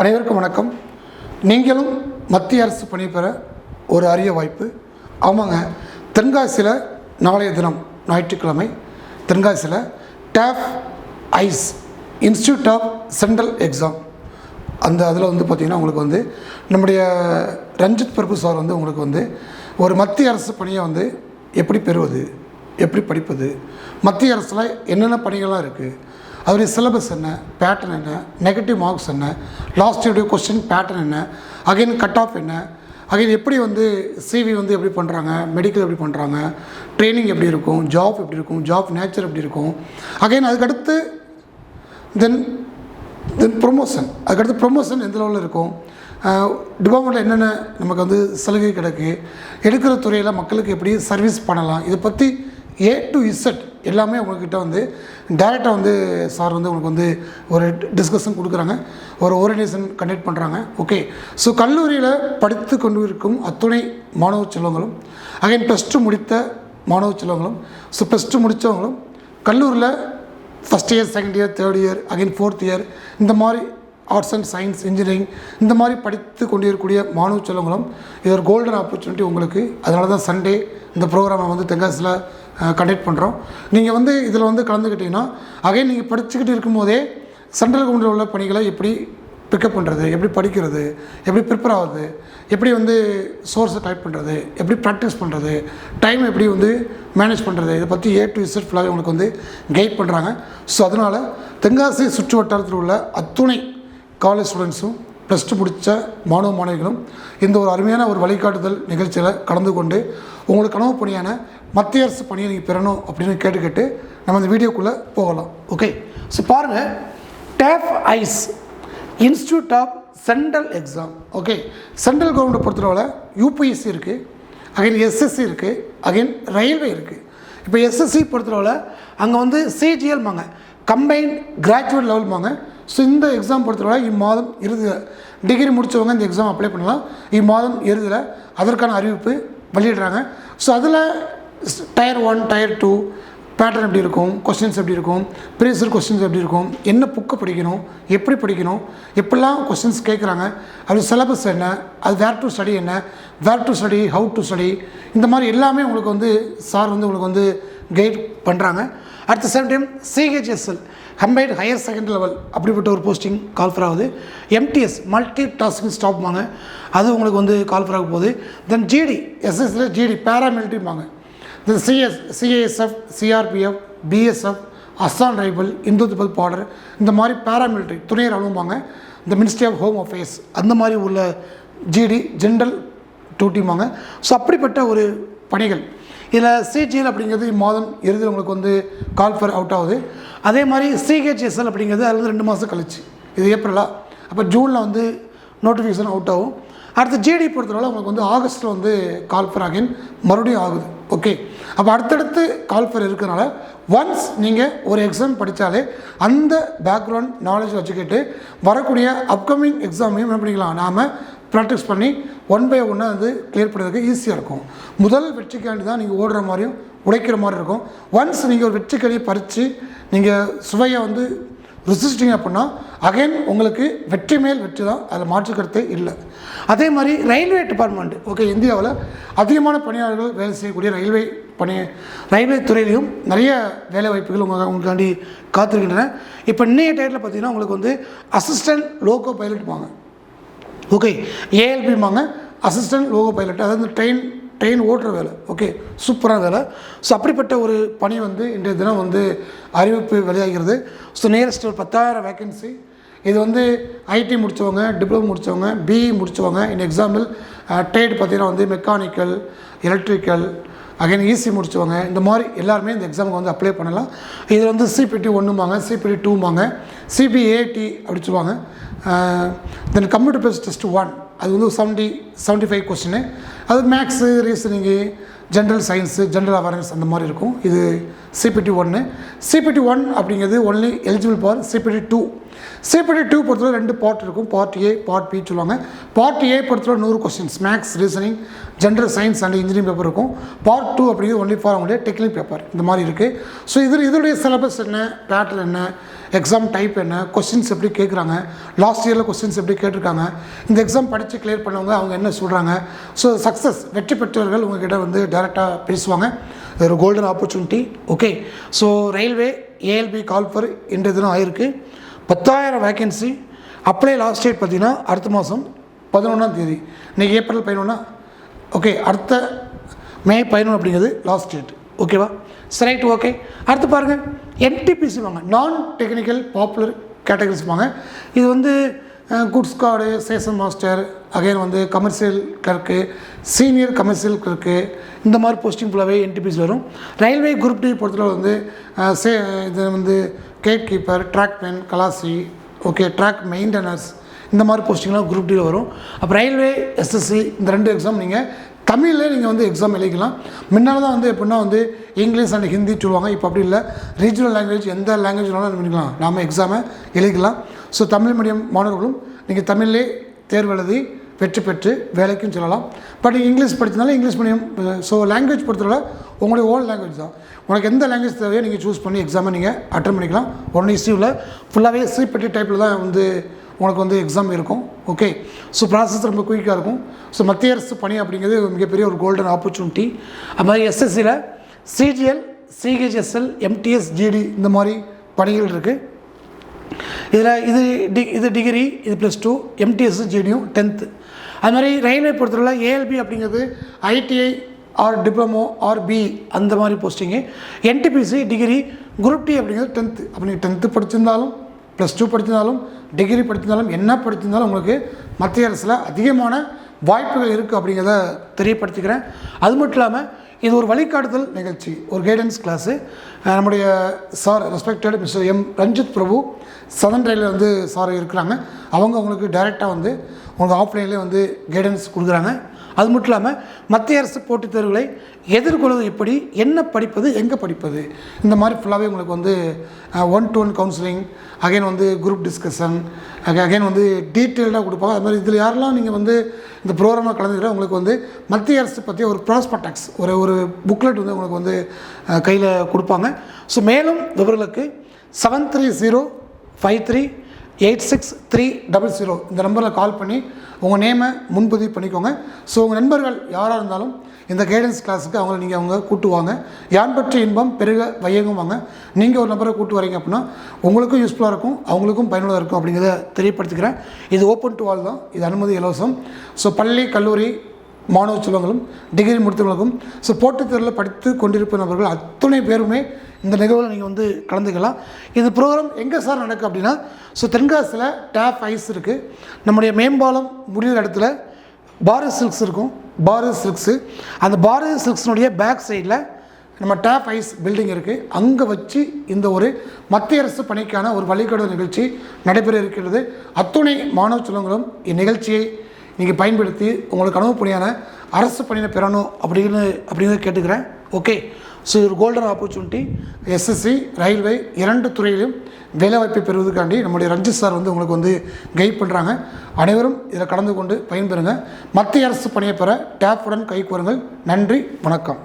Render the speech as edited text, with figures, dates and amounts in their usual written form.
அனைவருக்கும் வணக்கம். நீங்களும் மத்திய அரசு பணி பெற ஒரு அரிய வாய்ப்பு. ஆமாங்க, தென்காசியில் நாளைய தினம் ஞாயிற்றுக்கிழமை தென்காசியில் டேஃப் ஐஸ் இன்ஸ்டியூட் ஆஃப் சென்ட்ரல் எக்ஸாம் அதில் பார்த்திங்கன்னா உங்களுக்கு நம்முடைய ரஞ்சித் பிரபு சார் உங்களுக்கு ஒரு மத்திய அரசு பணியை எப்படி பெறுவது, எப்படி படிப்பது, மத்திய அரசில் என்னென்ன பணிகள்லாம் இருக்குது, அதோடைய சிலபஸ் என்ன, பேட்டர்ன் என்ன, நெகட்டிவ் மார்க்ஸ் என்ன, லாஸ்ட் இயருடைய கொஸ்டின் பேட்டர்ன் என்ன, அகைன் கட் ஆஃப் என்ன, அகைன் எப்படி சிவி எப்படி பண்ணுறாங்க, மெடிக்கல் எப்படி பண்ணுறாங்க, ட்ரைனிங் எப்படி இருக்கும், ஜாப் எப்படி இருக்கும், ஜாப் நேச்சர் எப்படி இருக்கும், அகைன் அதுக்கடுத்து தென் ப்ரொமோஷன் எந்த லெவலில் இருக்கும், டிபார்ட்மெண்ட்டில் என்னென்ன நமக்கு சலுகை கிடக்கு, எடுக்கிற துறையில் மக்களுக்கு எப்படி சர்வீஸ் பண்ணலாம், இதை பற்றி A to Z எல்லாமே உங்கள்கிட்ட டைரெக்டாக சார் உங்களுக்கு ஒரு டிஸ்கஷன் கொடுக்குறாங்க, ஒரு ஓரியன்டேஷன் கண்டக்ட் பண்ணுறாங்க. ஓகே, ஸோ கல்லூரியில் படித்து கொண்டு இருக்கும் அத்துணை மாணவ செல்வங்களும், அகைன் +2 முடித்த மாணவ செல்வங்களும், ஸோ +2 முடித்தவங்களும் கல்லூரியில் first year, second year, third year, again fourth year, இந்த மாதிரி ஆர்ட்ஸ் அண்ட் சயின்ஸ், இன்ஜினியரிங் இந்த மாதிரி படித்து கொண்டிருக்கக்கூடிய மாணவ செல்வங்களும் இது ஒரு கோல்டன் ஆப்பர்ச்சுனிட்டி உங்களுக்கு. அதனால தான் சண்டே இந்த ப்ரோக்ராமை தென்காசியில் கண்டக்ட் பண்ணுறோம். நீங்கள் இதில் கலந்துக்கிட்டிங்கன்னா அகைன் நீங்கள் படிச்சுக்கிட்டு இருக்கும்போதே சென்ட்ரல் கவர்மெண்ட்டில் உள்ள பணிகளை எப்படி பிக்கப் பண்ணுறது, எப்படி படிக்கிறது, எப்படி ப்ரிப்பேர் ஆகுது, எப்படி சோர்ஸை டைப் பண்ணுறது, எப்படி ப்ராக்டிஸ் பண்ணுறது, டைம் எப்படி மேனேஜ் பண்ணுறது, இதை பற்றி A to Z ஃபுல்லாகவே உங்களுக்கு கைட் பண்ணுறாங்க. ஸோ அதனால் தென்காசி சுற்று வட்டாரத்தில் உள்ள அத்துணை காலேஜ் ஸ்டூடெண்ட்ஸும் +2 முடித்த மாணவ மாணவிகளும் இந்த ஒரு அருமையான ஒரு வழிகாட்டுதல் நிகழ்ச்சியில் கலந்து கொண்டு உங்களுக்கு கனவு பணியான மத்திய அரசு பணியை நீங்கள் பெறணும் அப்படின்னு கேட்டுக்கிட்டு நம்ம இந்த வீடியோக்குள்ளே போகலாம். ஓகே, ஸோ பாருங்கள், டேஃப் ஐஸ் institute of central exam. Okay, central கவர்மெண்ட்டை பொறுத்தளவில் UPSC இருக்குது, அகைன் SSC இருக்குது, அகைன் ரயில்வே இருக்குது. இப்போ SSC பொறுத்தளவில் அங்கே CGLமாங்க, கம்பைன்ட் கிராஜுவேட் லெவல்மாங்க. ஸோ இந்த எக்ஸாம் பொறுத்தவரை இம்மாதம் இறுதியில் டிகிரி முடித்தவங்க இந்த எக்ஸாம் அப்ளை பண்ணலாம். இம்மாதம் இறுதியில் அதற்கான அறிவிப்பு வெளியிடுறாங்க. ஸோ அதில் Tier 1, Tier 2 பேட்டர்ன் எப்படி இருக்கும், கொஸ்டின்ஸ் எப்படி இருக்கும், ப்ரீவியஸ் கொஸ்டின்ஸ் எப்படி இருக்கும், என்ன புக்கை படிக்கணும், எப்படி படிக்கணும், எப்படிலாம் கொஸ்டின்ஸ் கேட்குறாங்க, அது சிலபஸ் என்ன, அது வேர் டு ஸ்டடி என்ன, where to study, how to study, இந்த மாதிரி எல்லாமே உங்களுக்கு சார் உங்களுக்கு கைட் பண்ணுறாங்க. At the same time CHSL combined higher secondary level அப்படிப்பட்ட ஒரு போஸ்டிங் கால்ஃபர் ஆகுது. MTS மல்டி டாஸ்கிங் ஸ்டாப்மாங்க, அது உங்களுக்கு கால்ஃபர் ஆக போகுது. தென் GD SSL GD பேராமிலிட்ரிமாங்க. Then CASF CRPF BSF Assam rifle, Indo Tibet border, இந்த மாதிரி பேராமிலிட்ரி துணை ராணுவமாங்க. இந்த மினிஸ்ட்ரி ஆஃப் ஹோம் அஃபேர்ஸ் அந்த மாதிரி உள்ள GD ஜென்ரல் டியூட்டிமாங்க. ஸோ அப்படிப்பட்ட ஒரு பணிகள் இதில் CGL அப்படிங்கிறது இம்மாதம் இறுதியில் உங்களுக்கு கால்ஃபர் அவுட் ஆகுது. அதே மாதிரி CHSL அப்படிங்கிறது அதில் 2 மாதம் கழிச்சு, இது ஏப்ரலா, அப்போ ஜூனில் நோட்டிஃபிகேஷன் அவுட் ஆகும். அடுத்து GD பொறுத்தவரை உங்களுக்கு ஆகஸ்ட்டில் கால்ஃபர் அகைன் மறுபடியும் ஆகுது. ஓகே, அப்போ அடுத்தடுத்து கால்ஃபர் இருக்கிறனால ஒன்ஸ் நீங்கள் ஒரு எக்ஸாம் படித்தாலே அந்த பேக்ரவுண்ட் நாலேஜ் வச்சுக்கிட்டு வரக்கூடிய அப்கமிங் எக்ஸாமையும் என்ன பண்ணிக்கலாம், நாம் ப்ராக்டிஸ் பண்ணி 1 by 1 கிளியர் பண்ணுறதுக்கு ஈஸியாக இருக்கும். முதல் வெற்றிக்காண்டி தான் நீங்கள் ஓடுற மாதிரியும் உடைக்கிற மாதிரி இருக்கும். ஒன்ஸ் நீங்கள் ஒரு வெற்றிக்காண்டியை பறித்து நீங்கள் சுவையை ருசிச்சிட்டிங்க அப்படின்னா அகைன் உங்களுக்கு வெற்றி மேல் வெற்றி தான், அதில் மாற்றுக்கருத்தே இல்லை. அதே மாதிரி ரயில்வே டிபார்ட்மெண்ட், ஓகே, இந்தியாவில் அதிகமான பணியாளர்கள் வேலை செய்யக்கூடிய ரயில்வே துறையிலையும் நிறைய வேலை வாய்ப்புகள் உங்களுக்காண்டி காத்திருக்கின்றன. இப்போ இன்னைய டேட்டில் பார்த்தீங்கன்னா உங்களுக்கு அசிஸ்டன்ட் லோகோ பைலட்பாங்க. ஓகே, ALPமாங்க, அசிஸ்டன்ட் லோகோ பைலட், அதாவது ட்ரெயின் ஓட்டுற வேலை. ஓகே, சூப்பரான வேலை. ஸோ அப்படிப்பட்ட ஒரு பணி இன்றைய தினம் அறிவிப்பு வெளியாகிறது. ஸோ நியரஸ்ட் ஒரு 10,000 வேக்கன்சி. இது IT முடித்தவங்க, டிப்ளமோ முடித்தவங்க, BE முடித்தவங்க. இந்த எக்ஸாம்பிள் ட்ரேட் பார்த்திங்கன்னா மெக்கானிக்கல், எலக்ட்ரிக்கல், அகைன் EC முடித்தவங்க, இந்த மாதிரி எல்லாருமே இந்த எக்ஸாமுக்கு அப்ளை பண்ணலாம். இதில் CPT 1மாங்க, CPT 2மாங்க, CBAT அப்படி சொல்லுவாங்க. தென் கம்ப்யூட்டர் பேஸ்ட் டெஸ்ட் 1, அது 75 கொஸ்டின். அது maths, reasoning, general science, general awareness அந்த மாதிரி இருக்கும். இது சிபிடி 1. சிபிடி 1 அப்படிங்கிறது only eligible for CBT 2. CBT 2 பொறுத்தவரை 2 பார்ட் இருக்கும். பார்ட் ஏ, பார்ட் பி சொல்லுவாங்க. பார்ட் ஏ பொறுத்தவரை 100 questions, maths, reasoning, general science and engineering paper இருக்கும். பார்ட் 2 அப்படிங்கிறது ஒன்லி ஃபார் அவங்களுடைய டெக்னிக்கல் பேப்பர் இந்த மாதிரி இருக்குது. ஸோ இதனுடைய சிலபஸ் என்ன, பேட்டர்ன் என்ன, எக்ஸாம் டைப் என்ன, கொஸ்டின்ஸ் எப்படி கேட்குறாங்க, லாஸ்ட் இயரில் கொஸ்டின்ஸ் எப்படி கேட்டிருக்காங்க, இந்த எக்ஸாம் படித்து கிளியர் பண்ணவங்க அவங்க என்ன சொல்கிறாங்க. ஸோ சக்ஸஸ் வெற்றி பெற்றவர்கள் உங்ககிட்ட வந்து டைரெக்டாக பேசுவாங்க. ஒரு golden opportunity. Okay, so railway ALP call for இன்றைய தினம் ஆயிருக்கு. 10,000 வேக்கன்சி. அப்ளை லாஸ்ட் டேட் பார்த்திங்கன்னா அடுத்த மாதம் 11ஆம் தேதி. இன்றைக்கி ஏப்ரல் 11. ஓகே, அடுத்த மே 11 அப்படிங்கிறது லாஸ்ட் டேட். ஓகேவா? ரைட். ஓகே, அடுத்து பாருங்கள், என்டிபிசி வாங்க, நான் டெக்னிக்கல் பாப்புலர் கேட்டகரிஸ் வாங்க. இது வந்து goods guard, station master, again வந்து commercial clerk, senior commercial clerk, இந்த மாதிரி போஸ்டிங் ஃபுல்லாகவே என்டிபிசி வரும். ரயில்வே குரூப் டி பொறுத்தவரை வந்து இது வந்து gate keeper, track man, khalasi, okay, track maintainers, இந்த மாதிரி போஸ்டிங்லாம் குரூப் டியில் வரும். அப்போ ரயில்வே, எஸ்எஸ்சி இந்த 2 எக்ஸாம் நீங்கள் தமிழில் நீங்கள் வந்து எக்ஸாம் எழுதிக்கலாம். முன்னால் தான் வந்து எப்படின்னா வந்து இங்கிலீஷ் அண்ட் ஹிந்தி சொல்லுவாங்க. இப்போ அப்படி இல்லை, ரீஜனல் லாங்குவேஜ் எந்த லாங்குவேஜ் வேணாலும் பண்ணிக்கலாம், நாம் எக்ஸாமை எழுதிக்கலாம். ஸோ தமிழ் மீடியம் மாணவர்களும் நீங்கள் தமிழ்லே தேர்வு எழுதி வெற்றி பெற்று வேலைக்கும் சொல்லலாம். பட் நீங்கள் இங்கிலீஷ் படித்தனால இங்கிலீஷ் மீடியம். ஸோ லாங்குவேஜ் பொறுத்தவரை உங்களுடைய ஓன் லாங்குவேஜ் தான். உனக்கு எந்த லாங்குவேஜ் தேவையோ நீங்கள் சூஸ் பண்ணி எக்ஸாமை நீங்கள் அட்டன் பண்ணிக்கலாம். ஒன்றும் இஷ்யூ இல்லை. ஃபுல்லாகவே சிபிடி டைப்பில் தான் வந்து உனக்கு வந்து எக்ஸாம் இருக்கும். ஓகே, ஸோ ப்ராசஸ் ரொம்ப குயிக்காக இருக்கும். ஸோ மத்திய அரசு பணி அப்படிங்கிறது மிகப்பெரிய ஒரு கோல்டன் ஆப்பர்ச்சுனிட்டி. அது மாதிரி எஸ்எஸ்சியில் சிஜிஎல், சிஹெச்எஸ்எல், எம்டிஎஸ், ஜிடி இந்த மாதிரி பணிகள் இருக்குது. இதில் இது டிகிரி, இது +2, எம்டிஎஸ், ஜிடியும் 10th. அது மாதிரி ரயில்வே பொறுத்தவரை ஏஎல்பி அப்படிங்கிறது ITI or diploma or B அந்த மாதிரி posting. NTPC degree, group D அப்படிங்கிறது 10th. அப்போ நீங்கள் 10th படிச்சிருந்தாலும், +2 படிச்சிருந்தாலும், டிகிரி படிச்சிருந்தாலும், என்ன படிச்சிருந்தாலும் உங்களுக்கு மத்திய அரசில் அதிகமான வாய்ப்புகள் இருக்குது அப்படிங்கிறத தெரியப்படுத்திக்கிறேன். அது மட்டும் இல்லாமல் இது ஒரு வழிகாட்டுதல் நிகழ்ச்சி, ஒரு கைடன்ஸ் கிளாஸு. நம்முடைய sir respected mister M Ranjith Prabhu southern ரயிலில் வந்து சார் இருக்கிறாங்க. அவங்க உங்களுக்கு டைரெக்டாக வந்து உங்களுக்கு ஆஃப்லைன்லேயே வந்து கைடன்ஸ் கொடுக்குறாங்க. அது மட்டும் இல்லாமல் மத்திய அரசு போட்டித் தேர்வுகளை எதிர்கொள்வது எப்படி, என்ன படிப்பது, எங்கே படிப்பது, இந்த மாதிரி ஃபுல்லாகவே உங்களுக்கு வந்து 1-to-1 கவுன்சிலிங், அகைன் வந்து குரூப் டிஸ்கஷன், அகைன் வந்து டீட்டெயில்டாக கொடுப்பாங்க. அது மாதிரி இதில் யாரெல்லாம் நீங்கள் வந்து இந்த ப்ரோக்ராமில் கலந்துக்கிற உங்களுக்கு வந்து மத்திய அரசு பற்றிய ஒரு ப்ராஸ்பெக்டஸ், ஒரு புக்லெட் வந்து உங்களுக்கு வந்து கையில் கொடுப்பாங்க. ஸோ மேலும் விவரங்களுக்கு 7305386300 இந்த நம்பரில் கால் பண்ணி உங்கள் நேமை முன்பதிவு பண்ணிக்கோங்க. ஸோ உங்கள் நண்பர்கள் யாராக இருந்தாலும் இந்த கைடன்ஸ் கிளாஸுக்கு அவங்க கூட்டுவாங்க. யான் பற்றி இன்பம் பெருக வையகம் வாங்க. நீங்கள் ஒரு நபரை கூட்டு வரீங்க அப்படின்னா உங்களுக்கும் யூஸ்ஃபுல்லாக இருக்கும், அவங்களுக்கும் பயனுள்ளதாக இருக்கும் அப்படிங்கிறத தெரியப்படுத்திக்கிறேன். இது ஓப்பன் டு ஆல் தான், இது அனுமதி இலவசம். ஸோ பள்ளி, கல்லூரி மாணவ செல்வங்களும், டிகிரி முடித்தவர்களுக்கும், ஸோ போட்டித் தேர்வில் படித்து கொண்டிருப்ப நபர்கள் அத்தனை பேருமே இந்த நிகழ்வில் நீங்கள் வந்து கலந்துக்கலாம். இது ப்ரோக்ராம் எங்கே சார் நடக்கும் அப்படின்னா, ஸோ தென்காசியில் டேப் ஐஸ் இருக்குது. நம்முடைய மேம்பாலம் முடிகிற இடத்துல பாரத் சில்க்ஸ் இருக்கும். பாரத் சில்க்ஸு, அந்த பாரத் சில்க்ஸினுடைய பேக் சைடில் நம்ம டேப் ஐஸ் பில்டிங் இருக்குது. அங்கே வச்சு இந்த ஒரு மத்திய அரசு பணிக்கான ஒரு வழிகாட்டுதல் நிகழ்ச்சி நடைபெற இருக்கிறது. அத்துணை மாணவ செல்வங்களும் இந்நிகழ்ச்சியை நீங்கள் பயன்படுத்தி உங்களுக்கு கனவு பணியான அரசு பணியை பெறணும் அப்படிங்கிறத கேட்டுக்கிறேன். ஓகே, ஸோ ஒரு கோல்டன் ஆப்பர்ச்சுனிட்டி. எஸ்எஸ்சி, ரயில்வே 2 துறையிலும் வேலைவாய்ப்பை பெறுவதற்காண்டி நம்முடைய ரஞ்சித் சார் வந்து உங்களுக்கு வந்து கைட் பண்ணுறாங்க. அனைவரும் இதில் கலந்து கொண்டு பயன்பெறுங்க. மத்திய அரசு பணியை பெற டேப்புடன் கைக்கு வருங்கள். நன்றி, வணக்கம்.